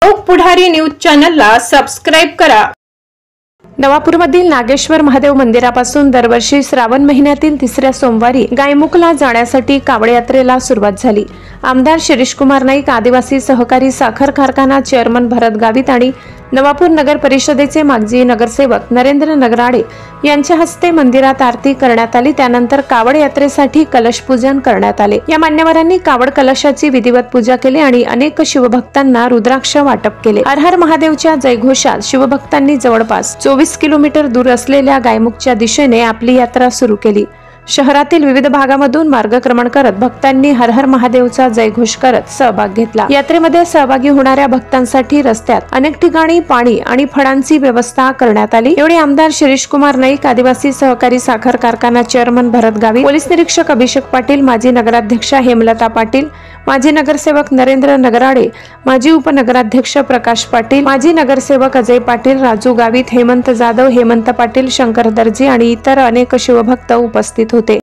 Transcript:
लोक पुढारी न्यूज चॅनलला सबस्क्राइब करा। नवापूरमधील नागेश्वर महादेव मंदिरापासून दरवर्षी श्रावण महिन्यातील तिसऱ्या सोमवारी गायमुखला जाण्यासाठी कावड यात्रेला सुरुवात झाली। आमदार शिरीष कुमार नाईक, आदिवासी सहकारी साखर कारखाना चेअरमन भरत गावित आणि नवापूर नगर परिषदेचे माजी नगरसेवक नरेंद्र नगराडे यांच्या हस्ते मंदिरात आरती करण्यात आली। त्यानंतर कावड यात्रेसाठी कलश पूजन करण्यात आले। या मान्यवरांनी कावड कलशाची विधिवत पूजा केली आणि अनेक शिवभक्तांना रुद्राक्ष वाटप केले। हर हर महादेवच्या जयघोषात शिवभक्तांनी जवळपास 24 किलोमीटर दूर असलेल्या गायमुखच्या दिशेने आपली यात्रा सुरू केली। शहरातील विविध भागामधून मार्गक्रमण करत भक्तांनी हर हर महादेवचा जयघोष करत सहभाग घेतला। यात्रेमध्ये सहभागी होणाऱ्या भक्तांसाठी रस्त्यात अनेक ठिकाणी पाणी आणि फळांची व्यवस्था करण्यात आली। एवढे आमदार शिरीष कुमार नाईक, आदिवासी सहकारी साखर कारखाना चेअरमन भरत गावित, पोलीस निरीक्षक अभिषेक पाटील, माजी नगराध्यक्षा हेमलता पाटील, माजी नगरसेवक नरेंद्र नगराडे, माजी उपनगराध्यक्ष प्रकाश पाटील, माजी नगरसेवक अजय पाटील, राजू गावित, हेमंत जाधव, हेमंत पाटील, शंकर दर्जी आणि इतर अनेक शिवभक्त उपस्थित होते।